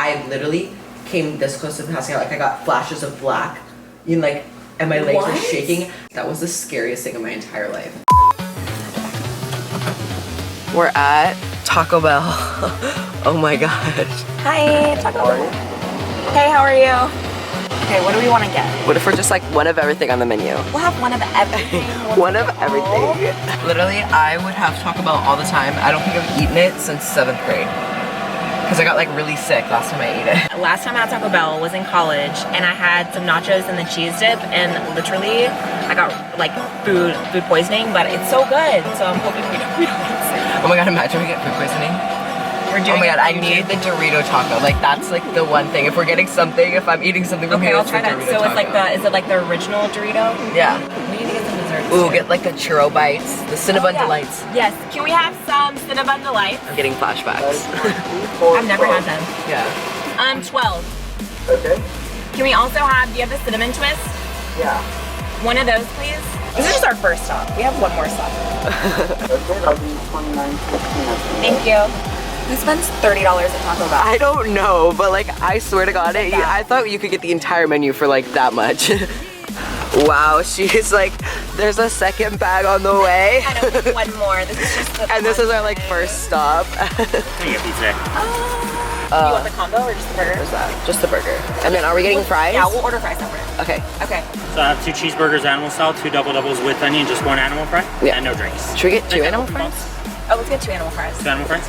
I literally came this close to passing out. Like I got flashes of black, you know, like, and my legs were shaking. That was the scariest thing in my entire life. We're at Taco Bell. Oh my gosh. Hi, Taco Bell. Hey, how are you? Okay, what do we want to get? What if we're just like one of everything on the menu? We'll have one of everything. One of everything. Literally, I would have Taco Bell all the time. I don't think I've eaten it since 7th grade. Because I got like really sick last time I ate it. Last time I had Taco Bell was in college, and I had some nachos and the cheese dip, and literally I got like food poisoning, but it's so good. So I'm hoping we don't get sick. Oh my god, imagine we get food poisoning. Oh my god, I need the Dorito taco. Like that's like the one thing. If we're getting something, if I'm eating something from here, I'll try that. So it's like is it like the original Dorito? Yeah. We need to get some desserts. Ooh, get like the churro bites, the Cinnabon Delights. Yes. Can we have some Cinnabon Delights? I'm getting flashbacks. I've never had them. Yeah. 12. Okay. Can we also have, do you have the cinnamon twist? Yeah. One of those, please. This is just our first stop. We have one more stop. Okay, that'll be $29.16. Thank you. Who spends $30 at Taco Bell? I don't know, but like I swear to God, I thought you could get the entire menu for like that much. Wow, she's like, there's a second bag on the way. I know, one more. This is just the and this is our like first stop. Can you get pizza? You want the combo or just the burger? What's that? Just the burger. And then are we getting fries? Yeah, we'll order fries separate. Okay. Okay. So I have 2 cheeseburgers animal style, 2 double doubles with onion, just 1 animal fry, Yeah. and no drinks. Should we get 2 animal fries? Oh, let's get 2 animal fries. 2 animal fries?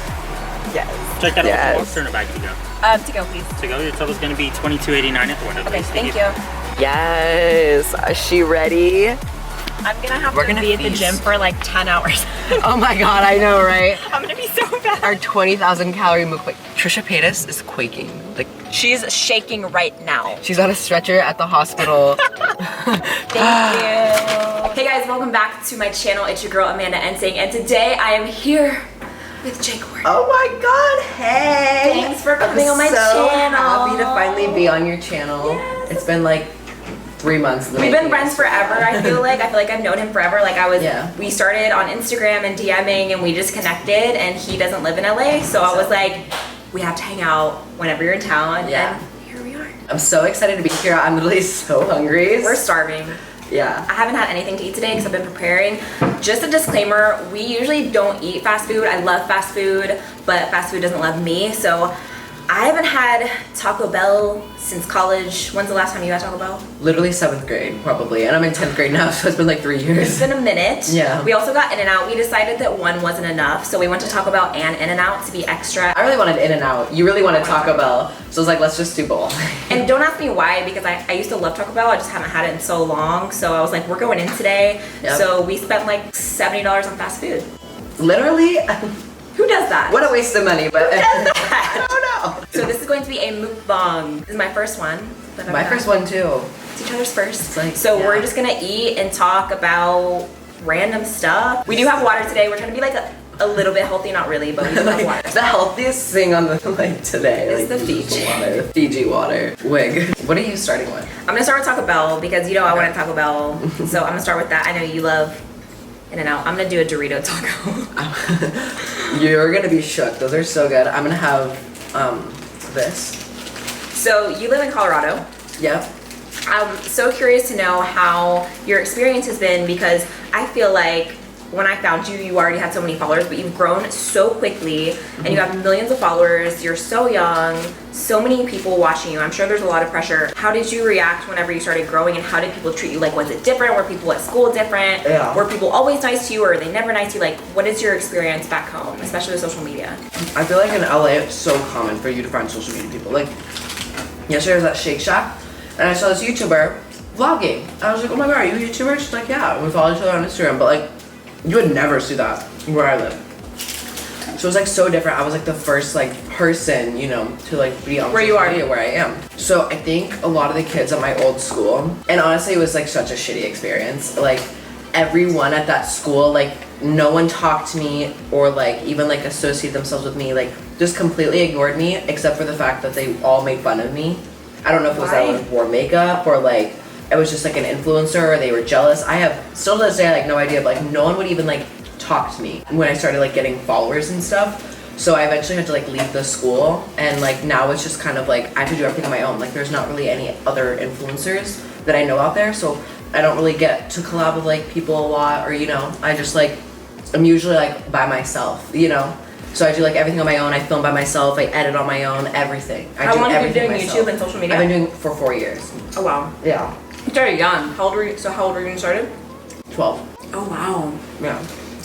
Yes. Check that out Yes. with the turn it back to go. To go, please. To go, your total's gonna be $22.89 at the window. Okay, please. thank you. Yes. Is she ready? I'm gonna have We're to gonna be at the feast. gym for like 10 hours. Oh my god, I know, right? I'm gonna be so bad. Our 20,000 calorie mukbang. Trisha Paytas is quaking. Like She's shaking right now. she's on a stretcher at the hospital. Thank you. Hey guys, welcome back to my channel. It's your girl AmandaEnsing, and today I am here with Jake Warden. Oh my god, hey! Thanks for coming on my I'm so channel. happy to finally be on your channel. Yes. It's been like 3 months. We've been friends forever. I feel like I've known him forever. Like Yeah. we started on Instagram and DMing, and we just connected. And he doesn't live in LA, so I was like, we have to hang out whenever you're in town. Yeah. And here we are. I'm so excited to be here. I'm literally so hungry. We're starving. Yeah. I haven't had anything to eat today because I've been preparing. Just a disclaimer, we usually don't eat fast food. I love fast food, but fast food doesn't love me. So I haven't had Taco Bell since college. When's the last time you had Taco Bell? Literally 7th grade, probably. And I'm in 10th grade now, so it's been like 3 It's years. been a minute. Yeah. We also got In-N-Out. We decided that one wasn't enough, so we went to Taco Bell and In-N-Out to be extra. I really wanted In-N-Out. You really wanted Taco Bell. So I was like, let's just do both. And don't ask me why, because I used to love Taco Bell. I just haven't had it in so long. So I was like, we're going in today. Yep. So we spent like $70 on fast food. Literally, Who does that? what a waste of money, but Who does that? I don't know. So this is going to be a mukbang. This is my first one. that I've My done. first one too. It's each other's first. like, So yeah. we're just gonna eat and talk about random stuff. We do have water today. We're trying to be like a little bit healthy, not really, but we do have water. The healthiest thing on the like today Is like, the Fiji. water. The Fiji water. Wig. What are you starting with? I'm gonna start with Taco Bell because you know I wanted Taco Bell. So I'm gonna start with that. I know you love In-N-Out. I'm gonna do a Dorito taco. You're gonna be shook. Those are so good. I'm gonna have this. So you live in Colorado. Yep. I'm so curious to know how your experience has been, because I feel like when I found you, you already had so many followers, but you've grown so quickly and you have millions of followers. You're so young, so many people watching you. I'm sure there's a lot of pressure. How did you react whenever you started growing, and how did people treat you? Like, was it different? Were people at school different? Yeah. Were people always nice to you, or were they never nice to you? Like, what is your experience back home, especially with social media? I feel like in LA it's so common for you to find social media people. Like yesterday I was at Shake Shack and I saw this YouTuber vlogging. I was like, oh my god, are you a YouTuber? She's like, yeah. And we follow each other on Instagram, but like you would never see that where I live. So it was like so different. I was like the first like person, you know, to like be on Where you social are. media where I am. So I think a lot of the kids at my old school, and honestly it was like such a shitty experience. Like everyone at that school, like no one talked to me or like even like associated themselves with me, like just completely ignored me, except for the fact that they all made fun of me. I don't know if it was that Why? I wore makeup or like it was just like an influencer or they were jealous. I have still to this day like no idea, but like no one would even like talk to me when I started like getting followers and stuff. So I eventually had to like leave the school, and like now it's just kind of like I have to do everything on my own. Like there's not really any other influencers that I know out there, so I don't really get to collab with like people a lot, or you know, I just like I'm usually like by myself, you know. So I do like everything on my own. I film by myself. I edit on my own. Everything. How long have you been doing YouTube and social media? I've been doing it for 4 years. Oh wow. Yeah. You started young. How old were you? So how old were you when you started? 12. Oh wow. Yeah.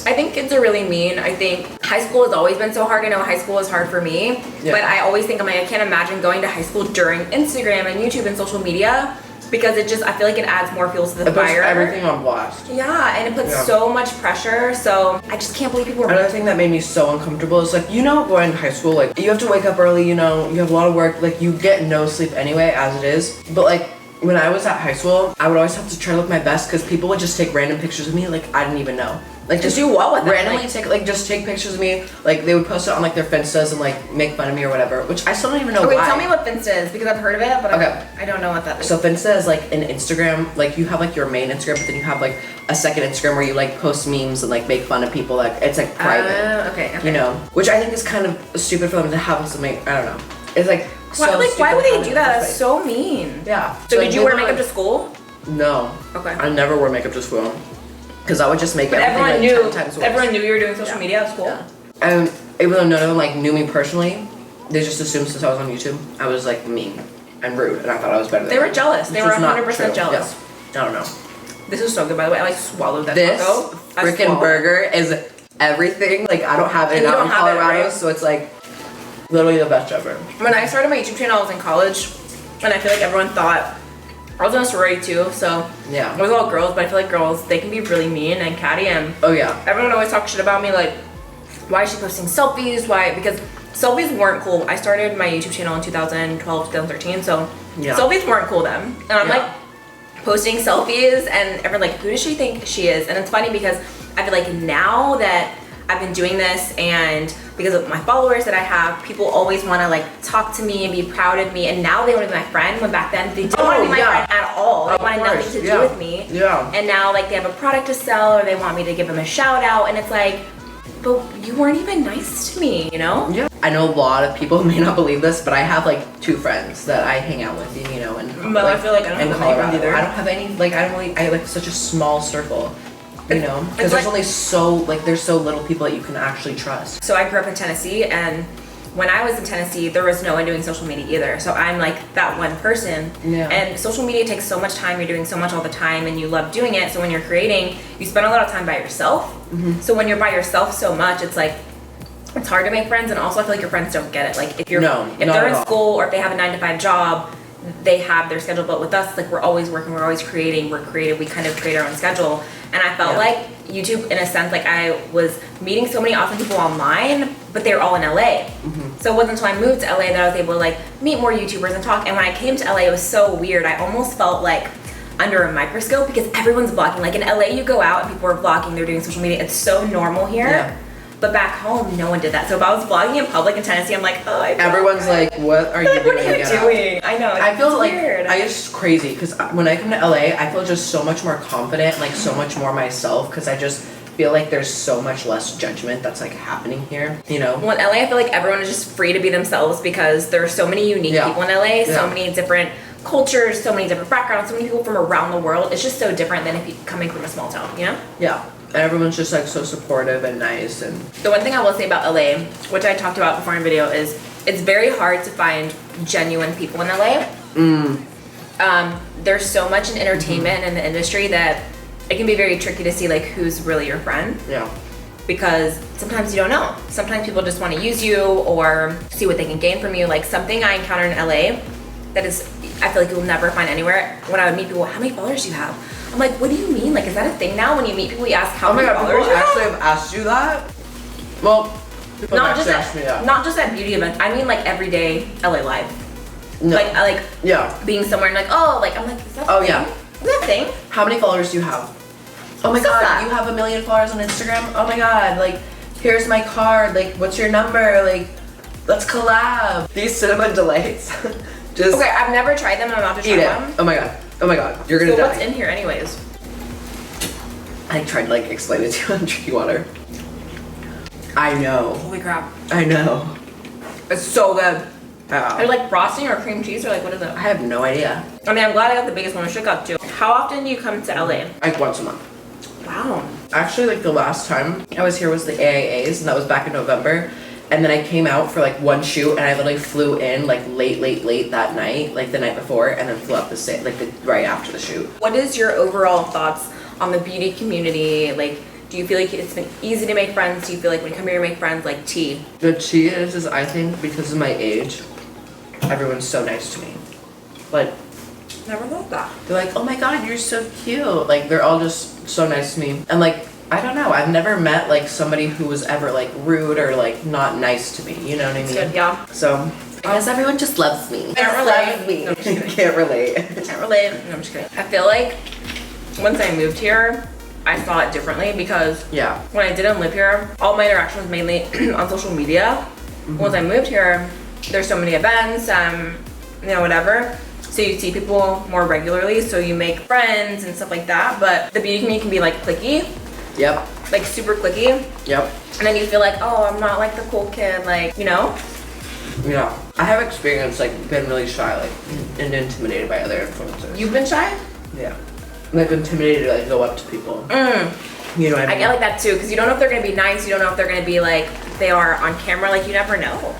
I think kids are really mean. I think high school has always been so hard. I know high school is hard for me, but I always think I'm like I can't imagine going to high school during Instagram and YouTube and social media because it just I feel like it adds more fuel to the fire. It puts everything on blast. Yeah, and it puts so much pressure. So I just can't believe people are. Another thing that made me so uncomfortable is like you know going to high school like you have to wake up early. You know you have a lot of work. Like you get no sleep anyway as it is. But like when I was at high school, I would always have to try to look my best because people would just take random pictures of me like I didn't even know. Like just do what with them? Randomly take like just take pictures of me. Like they would post it on like their Finstas and like make fun of me or whatever. Which I still don't even know why. Okay, tell me what Finsta is because I've heard of it, but Okay. I don't know what that is. So Finsta is like an Instagram, like you have like your main Instagram, but then you have like a second Instagram where you like post memes and like make fun of people. Like it's like private. Okay. You know, which I think is kind of stupid for them to have something. I don't know. It's like Why would they do that? That's so mean. Yeah. So did you wear makeup to school? No. Okay. I never wore makeup to school because I would just make But everything everyone like knew. 10 times worse. Everyone knew you were doing social media at school. Yeah. And even though none of them like knew me personally, they just assumed since I was on YouTube, I was like mean and rude, and I thought I was better. They were jealous. They were 100% jealous. Yeah. I don't know. This is so good, by the way. I like swallowed that This taco. freaking burger is everything. Like I don't have it out in Colorado, so it's like literally the best ever. When I started my YouTube channel, I was in college, and I feel like everyone thought I was in a sorority too. So Yeah. it was all girls, but I feel like girls they can be really mean and catty, and Oh yeah. everyone always talks shit about me. Like, why is she posting selfies? Why? Because selfies weren't cool. I started my YouTube channel in 2012, 2013, so Yeah. selfies weren't cool then. And I'm Yeah. like posting selfies, and everyone's like, who does she think she is? And it's funny because I feel like now that I've been doing this, and because of my followers that I have, people always want to like talk to me and be proud of me, and now they want to be my friend, when back then they didn't want to be my friend at all. They wanted nothing to do with me. Yeah. And now like they have a product to sell, or they want me to give them a shout out, and it's like, but you weren't even nice to me, you know? Yeah. I know a lot of people may not believe this, but I have like 2 friends that I hang out with, you know, and But I feel like I don't in have any friends Colorado. either. I don't have any, like I don't really, I like such a small circle, you know, It's because there's like- only so, like there's so little people that you can actually trust. So I grew up in Tennessee, and when I was in Tennessee, there was no one doing social media either. So I'm like that one person. Yeah. And social media takes so much time. You're doing so much all the time, and you love doing it. So when you're creating, you spend a lot of time by yourself. Mm-hmm. So when you're by yourself so much, it's like, it's hard to make friends, and also I feel like your friends don't get it. Like if you're, No, if not they're at in all. school, or if they have a 9-to-5 job, they have their schedule. But with us, like we're always working, we're always creating, we're creative. We kind of create our own schedule. And I felt Yeah. like YouTube, in a sense, like I was meeting so many awesome people online, but they were all in LA. So it wasn't until I moved to LA that I was able to like meet more YouTubers and talk. And when I came to LA, it was so weird. I almost felt like under a microscope because everyone's vlogging. Like in LA, you go out and people are vlogging, they're doing social media. It's so normal here. Yeah. But back home, no one did that. So if I was vlogging in public in Tennessee, I'm like, oh, I feel Everyone's like, what are you like, doing? what are you Get out. doing? I know. I feel it's like weird. it's crazy because when I come to LA, I feel just so much more confident, like so much more myself, because I just feel like there's so much less judgment that's like happening here, you know? Well, in LA, I feel like everyone is just free to be themselves because there are so many unique Yeah. people in LA, so Yeah. many different cultures, so many different backgrounds, so many people from around the world. It's just so different than if you coming from a small town, you know? Yeah. And everyone's just like so supportive and nice, and The one thing I will say about LA, which I talked about before in the video, is it's very hard to find genuine people in LA. There's so much in entertainment and in the industry that it can be very tricky to see like who's really your friend. yeah. Because sometimes you don't know. Sometimes people just want to use you or see what they can gain from you. Like something I encountered in LA that is, I feel like you'll never find anywhere. When I would meet people, how many followers do you have? I'm like, what do you mean? Like, is that a thing now? When you meet people, you ask how Oh my many god, followers people you actually have? have asked you that? Well, people Not have just actually asked me that. not just at beauty events. I mean, like everyday LA life. No. Like, I like Yeah. being somewhere and like, oh, like I'm like, is that a Oh, thing? yeah. Is that a thing? How many followers do you have? Oh my What's god, that? you have 1 million followers on Instagram? Oh my god, like, here's my card, like, what's your number? Like, let's collab. These cinnamon delights. Just Okay, I've never tried them. I'm about to try eat it. them. Oh my god. Oh my god. You're gonna So die. what's in here, anyways? I tried to like explain it to you on drinking water. I know. Holy crap! I know. It's so good. Wow. They're like frosting or cream cheese or like what is it? I have no idea. I mean, I'm glad I got the biggest one. I should have got 2. How often do you come to LA? Like once a month. Wow. Actually, like the last time I was here was the AAAs, and that was back in November. And then I came out for like one shoot, and I literally flew in like late that night, like the night before, and then flew up right after the shoot. What is your overall thoughts on the beauty community? Like, do you feel like it's been easy to make friends? Do you feel like when you come here you make friends? Like tea? The tea is I think because of my age, everyone's so nice to me. Like, Never thought that. they're like, oh my god, you're so cute. Like, they're all just so nice to me. And like, I don't know, I've never met like somebody who was ever like rude or like not nice to me. You know what I mean? It's good, yeah. So, I guess everyone just loves me. Can't relate. No, I'm just kidding. Can't relate. Can't relate. No, I'm just kidding. I feel like once I moved here, I saw it differently because Yeah. when I didn't live here, all my interaction was mainly on social media. Once I moved here, there's so many events, you know, whatever. So you see people more regularly, so you make friends and stuff like that. But the beauty community can be like cliquey, Yep. like super cliquey. Yep. And then you feel like, oh, I'm not like the cool kid, like, you know? Yeah. I have experienced like been really shy, like and intimidated by other influencers. You've been shy? Yeah. Like intimidated to like go up to people. You know what I mean? I get like that too, because you don't know if they're gonna be nice, you don't know if they're gonna be like they are on camera, like you never know.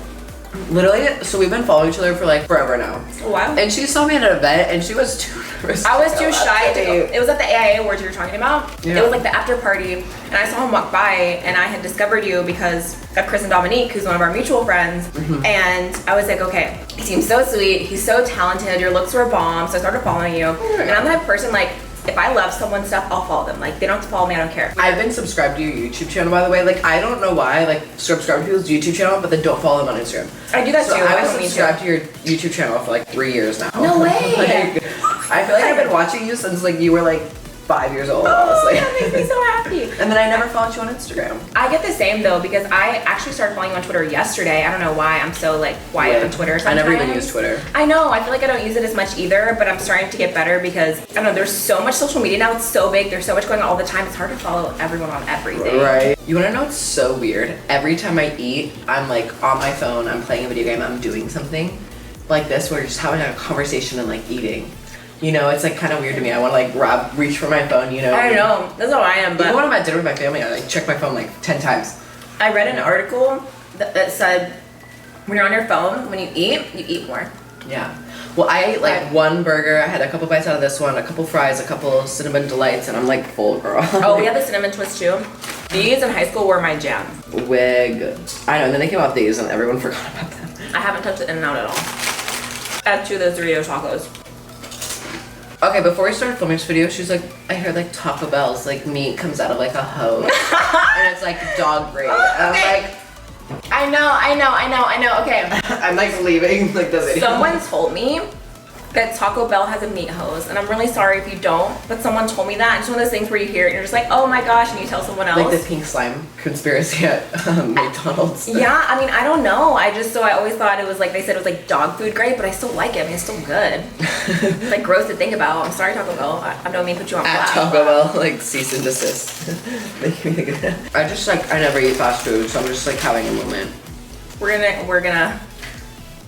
Literally, so we've been following each other for like forever now. Oh, wow. And she saw me at an event and she was too nervous. I was to too go shy up to go. It was at the AIA awards you were talking about. Yeah. It was like the after party, and I saw him walk by, and I had discovered you because of Chris and Dominique, who's one of our mutual friends. And I was like, okay, he seems so sweet, he's so talented, your looks were bomb, so I started following you. And I'm the type of person, like, if I love someone's stuff, I'll follow them. Like, they don't have to follow me, I don't care. I've been subscribed to your YouTube channel, by the way. Like, I don't know why, like, subscribe to people's YouTube channel, but then don't follow them on Instagram. I do that So too. I I was don't mean subscribed to. to your YouTube channel for like 3 years now. No way. Like, I feel like I've been watching you since like you were like 5 years old, honestly. That makes me so happy. And then I never followed you on Instagram. I get the same though, because I actually started following you on Twitter yesterday. I don't know why I'm so like quiet on Twitter I never even sometimes. used Twitter. I know, I feel like I don't use it as much either, but I'm starting to get better because, I don't know, there's so much social media now, it's so big, there's so much going on all the time, it's hard to follow everyone on everything. Right. You wanna know what's so weird? Every time I eat, I'm like on my phone, I'm playing a video game, I'm doing something like this where you're just having a conversation and like eating. You know, it's like kind of weird to me. I want to like reach for my phone, you know. I know, that's how I am, Even but when I'm at dinner with my family, I like check my phone like 10 times. I read an article that said when you're on your phone, when you eat more. Yeah. Well, I ate like one burger. I had a couple bites out of this one, a couple fries, a couple cinnamon delights, and I'm like full, girl. Oh, we had the cinnamon twist too. These in high school were my jam. Wig. I know, and then they came out these and everyone forgot about them. I haven't touched it in and out at all. Add 2 of those Dorito tacos. Okay, before we started filming this video, she was like, I heard like Taco Bell's like meat comes out of like a hose. And it's like dog grade. And I'm like, I know, okay. I'm like leaving like the video. Someone told me that Taco Bell has a meat hose, and I'm really sorry if you don't, but someone told me that. It's one of those things where you hear it and you're just like, oh my gosh, and you tell someone else. Like the pink slime conspiracy at McDonald's. Yeah, I mean, I don't know. I always thought it was like, they said it was like dog food grade, but I still like it. I mean, it's still good. It's like gross to think about. I'm sorry, Taco Bell. I don't mean to put you on At blast. Taco Bell, like cease and desist. Making me think of that. I just like, I never eat fast food, so I'm just like having a moment. We're gonna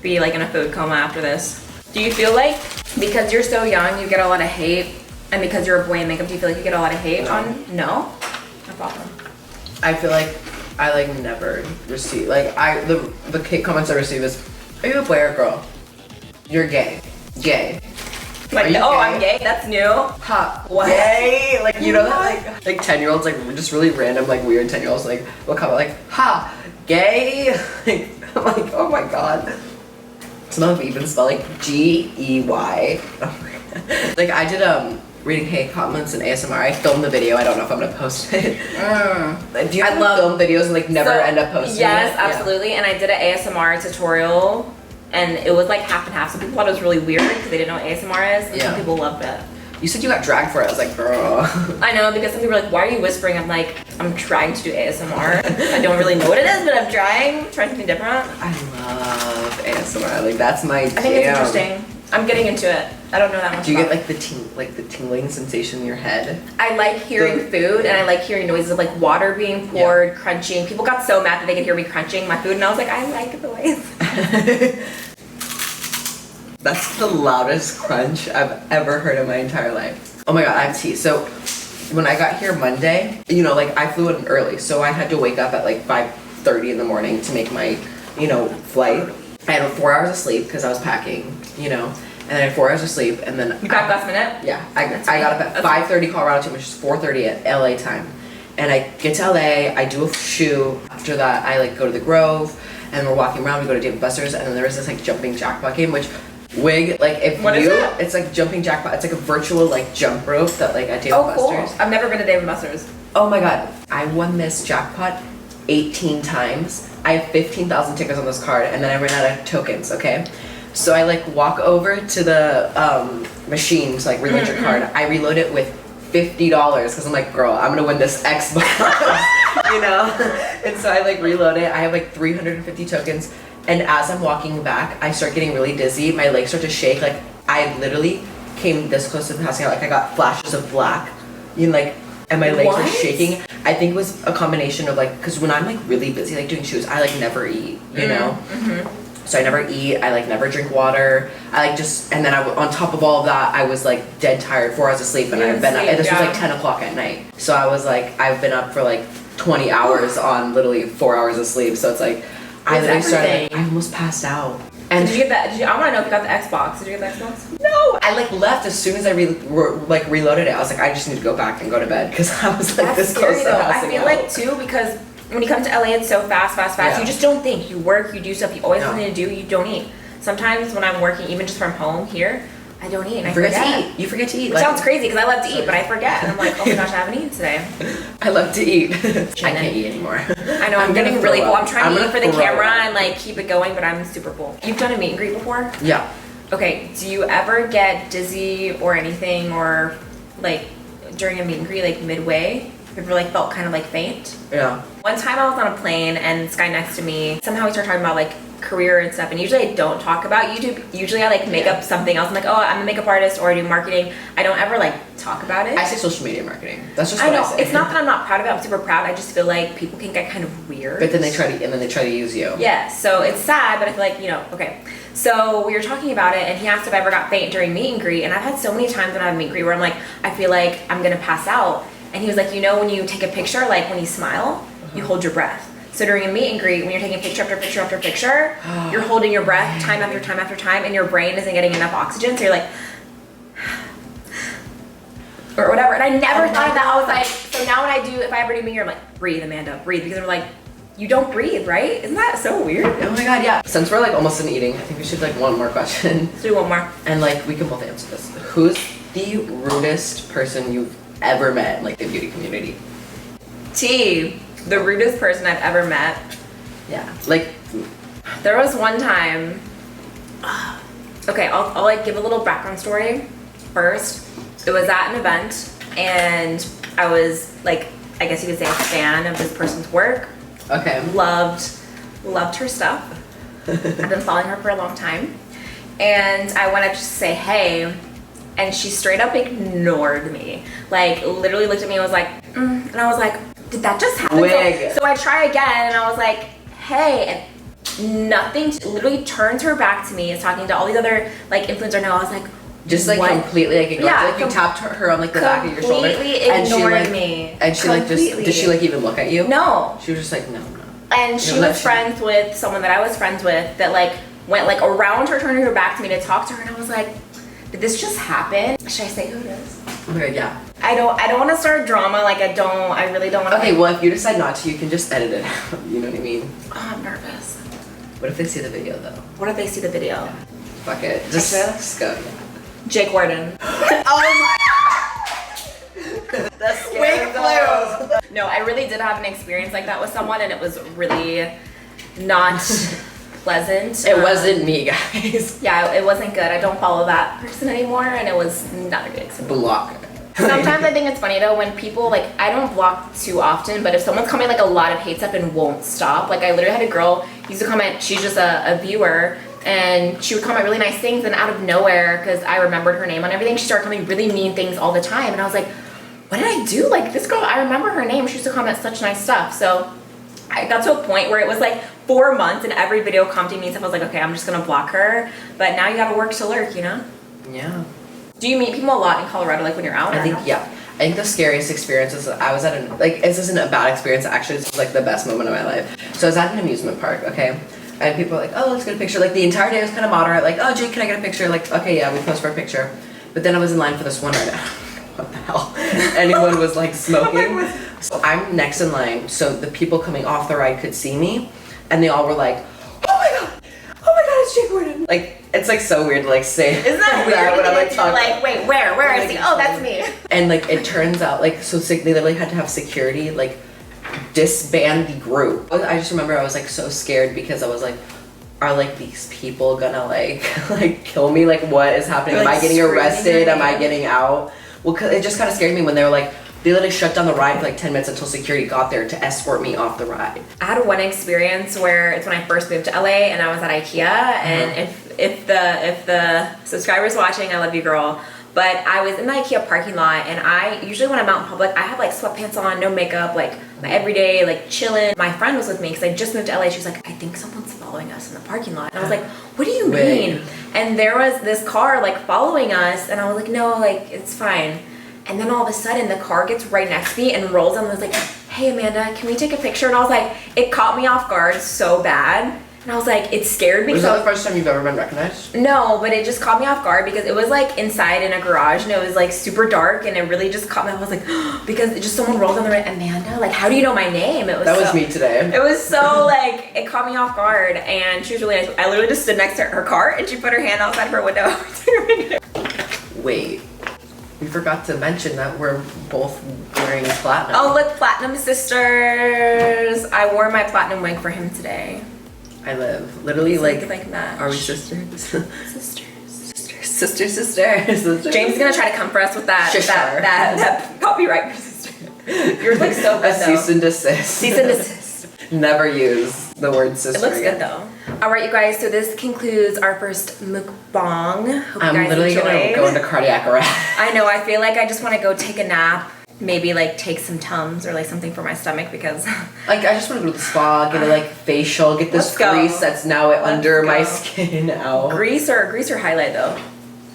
be like in a food coma after this. Do you feel like because you're so young, you get a lot of hate, and because you're a boy in makeup, do you feel like you get a lot of hate on? No? No problem. I feel like I like never receive, like the hate comments I receive is, are you a boy or a girl? You're gay. Gay. Like, Are you oh, gay? I'm gay? That's new? Ha. What? Gay? Like, you know that like 10-year-olds, like just really random, like weird 10-year-olds, like will comment like, ha, gay? Like, I'm like, oh my god. Some of them even spell like G-E-Y. Oh my god. Like I did reading hate comments in ASMR. I filmed the video. I don't know if I'm gonna post it. Like, do you I love film videos and like never end up posting Yes, it? absolutely. And I did an ASMR tutorial, and it was like half and half. Some people thought it was really weird because they didn't know what ASMR is, and some people loved it. You said you got dragged for it. I was like, girl. I know, because some people are like, why are you whispering? I'm like, I'm trying to do ASMR. I don't really know what it is, but I'm trying something different. I love ASMR. Like that's my I think it's interesting. I'm getting into it. I don't know that much. Do you about get like the tingling sensation in your head? I like hearing food, and I like hearing noises of like water being poured, crunching. People got so mad that they could hear me crunching my food, and I was like, I like the noise. That's the loudest crunch I've ever heard in my entire life. Oh my god, I have tea. So when I got here Monday, you know, like I flew in early, so I had to wake up at like 5:30 in the morning to make my, you know, flight. I had 4 hours of sleep because I was packing, you know, and then I had 4 hours of sleep, and then You got last minute? Yeah, I got up at 5:30 Colorado time, which is 4:30 at LA time, and I get to LA. I do a shoe. After that, I like go to the Grove, and we're walking around. We go to Dave & Buster's, and then there was this like jumping jackpot game, which wig like if what you, is it? It's like jumping jackpot. It's like a virtual like jump rope that like at Dave & Cool. Buster's. I've never been to Dave & Buster's. Oh my god, I won this jackpot 18 times. I have 15,000 tickets on this card, and then I ran out of tokens, okay? So I like walk over to the machine to like reload your card. I reload it with $50 because I'm like, girl, I'm gonna win this Xbox, you know? And so I like reload it. I have like 350 tokens, and as I'm walking back, I start getting really dizzy. My legs start to shake. Like I literally came this close to passing out. Like I got flashes of black, you know, like, and my legs were shaking. I think it was a combination of like, because when I'm like really busy like doing shoes, I like never eat, you know? So I never eat, I like never drink water. I like just, and then on top of all of that, I was like dead tired, 4 hours of sleep, and I've been up, and this was like 10 o'clock at night. So I was like, I've been up for like 20 hours on literally 4 hours of sleep. So it's like, I literally started, I almost passed out. And did you get that? I want to know if you got the Xbox. Did you get the Xbox? No, I like left as soon as I reloaded it. I was like, I just need to go back and go to bed because I was like That's this close scary, to though. passing I feel out. like too, because when you come to LA, it's so fast. Yeah. You just don't think. You work, you do stuff. You always have something to do. You don't eat. Sometimes when I'm working, even just from home here, I don't eat. And I forget to eat. You forget to eat. Which sounds crazy because I love to eat, but I forget. And I'm like, oh my gosh, I haven't eaten today. I love to eat. I can't eat anymore. I know, I'm getting really full. I'm trying to eat for the camera up. and like keep it going, but I'm super full. You've done a meet and greet before? Yeah. Okay, do you ever get dizzy or anything, or like during a meet and greet, like midway? Have you ever like felt kind of like faint? Yeah. One time I was on a plane and this guy next to me, somehow we started talking about like career and stuff, and usually I don't talk about YouTube. Usually I like make up something else. I'm like, oh, I'm a makeup artist or I do marketing. I don't ever like talk about it. I say social media marketing. That's just I what know. I say. It's not that I'm not proud of it. I'm super proud. I just feel like people can get kind of weird. But then they try to use you. Yeah, so it's sad, but I feel like, you know, okay. So we were talking about it, and he asked if I ever got faint during meet and greet, and I've had so many times when I have meet and greet where I'm like, I feel like I'm gonna pass out. And he was like, you know, when you take a picture, like when you smile, you hold your breath. So during a meet and greet, when you're taking picture after picture after picture, you're holding your breath time after time after time, and your brain isn't getting enough oxygen, so you're like, or whatever. And I never thought of that. I was like, so now when I do, if I ever do meet and greet, I'm like, breathe, Amanda, breathe, because they're like, you don't breathe, right? Isn't that so weird? Oh my god, yeah. Since we're like almost in eating, I think we should like one more question. Let's do one more. And like we can both answer this. Who's the rudest person you've ever met in like the beauty community? T, the rudest person I've ever met. Yeah. Like There was one time. Okay, I'll like give a little background story first. It was at an event, and I was like, I guess you could say, a fan of this person's work. okay. Loved her stuff. I've been following her for a long time, and I went up to say hey, and she straight up ignored me. Like literally looked at me and was like, and I was like, did that just happen? So I try again, and I was like, hey, and nothing. Literally turns her back to me, is talking to all these other like influencers. Now I was like, just like what? completely like ignored. Yeah, like you tapped her on like the back of your shoulder. Completely and she ignored like me. and she like just did she like even look at you? No. She was just like no. And she was friends with someone that I was friends with that like went like around her, turning her back to me to talk to her, and I was like, did this just happen? Should I say who it is? Okay, yeah. I don't want to start drama. Like I really don't want to. Okay, well if you decide not to, you can just edit it out. You know what I mean? Oh, I'm nervous. What if they see the video though? What if they see the video? Fuck it. Just go. Jake Warden. Oh my That's Wake clues. No, I really did have an experience like that with someone, and it was really not pleasant. It wasn't me, guys. Yeah, it wasn't good. I don't follow that person anymore, and it was not a good experience. Block. Sometimes I think it's funny though when people like, I don't block too often, but if someone's commenting like a lot of hate stuff and won't stop, like I literally had a girl used to comment, she's just a viewer, and she would comment really nice things, and out of nowhere, because I remembered her name on everything, she started commenting really mean things all the time, and I was like, what did I do? Like, this girl, I remember her name, she used to comment such nice stuff. So I got to a point where it was like 4 months and every video commenting me stuff, I was like, okay, I'm just gonna block her. But now you gotta work to lurk, you know? Yeah. Do you meet people a lot in Colorado, like when you're out? I think, yeah. I think the scariest experience is I was at this isn't a bad experience, actually, this was like the best moment of my life. So I was at an amusement park, okay? And people were like, oh, let's get a picture. Like the entire day was kind of moderate, like, oh, Jake, can I get a picture? Like, okay, yeah, we post for a picture. But then I was in line for this one ride. What the hell? Anyone was like smoking. So I'm next in line, so the people coming off the ride could see me, and they all were like, oh my god, it's Jake Warden. Like, it's like so weird to like say. Isn't that weird? When I'm like talking. Like, wait, where is he? Oh, that's me. And like it turns out like so they literally had to have security like disband the group. I just remember I was like so scared because I was like, are like these people gonna like kill me? Like what is happening? Am I getting arrested? Am I getting out? Well, 'cause it just kind of scared me when they were like, they literally shut down the ride for like 10 minutes until security got there to escort me off the ride. I had one experience where it's when I first moved to LA and I was at IKEA, and if the subscribers watching, I love you, girl. But I was in the IKEA parking lot, and I usually when I'm out in public, I have like sweatpants on, no makeup, like my everyday like chilling. My friend was with me because I just moved to LA. She was like, I think someone's following us in the parking lot. And I was like, what do you mean? And there was this car like following us, and I was like, no, like it's fine. And then all of a sudden the car gets right next to me and rolls and was like, hey Amanda, can we take a picture? And I was like, it caught me off guard so bad. And I was like, it scared me. Was that the first time you've ever been recognized? No, but it just caught me off guard because it was like inside in a garage and it was like super dark, and it really just caught me. I was like, because it just someone rolled on the right, Amanda, like how do you know my name? It was that was me today. It was so like, it caught me off guard, and she was really nice. I literally just stood next to her car and she put her hand outside her window. Wait. We forgot to mention that we're both wearing platinum. Oh look, platinum sisters. I wore my platinum wig for him today. I live. Literally like match. Are we sisters? Sisters. Sisters. James is gonna try to come for us with that copyright for sister. Yours looks so good though. Cease and desist. Cease and desist. Never use the word sister. It looks again. good though. Alright you guys, so this concludes our first mukbang. Hope I'm you guys literally enjoyed. gonna go into cardiac arrest. I know, I feel like I just wanna go take a nap. Maybe like take some Tums or like something for my stomach because like I just want to go to the spa, get a like facial, get this grease that's now under my skin out. Grease or highlight though.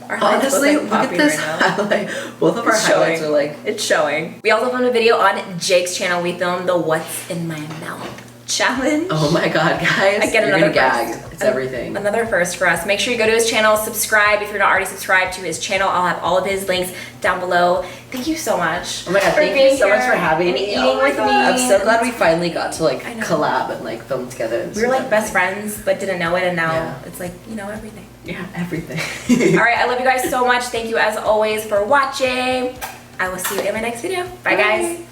Our honestly, look at this highlight. Both of our highlights are like it's showing. We also filmed a video on Jake's channel. We filmed the "What's in My Mouth" challenge. Oh my god, guys! I get You're another gonna gag. It's everything. Another first for us. Make sure you go to his channel, subscribe if you're not already subscribed to his channel. I'll have all of his links down below. Thank you so much. Oh my god, thank you so much for having and me. eating with me. I'm so glad we finally got to like collab and like film together. We were like best friends, but didn't know it, and now it's like, you know, everything. Yeah, everything. All right, I love you guys so much. Thank you as always for watching. I will see you in my next video. Bye. Guys.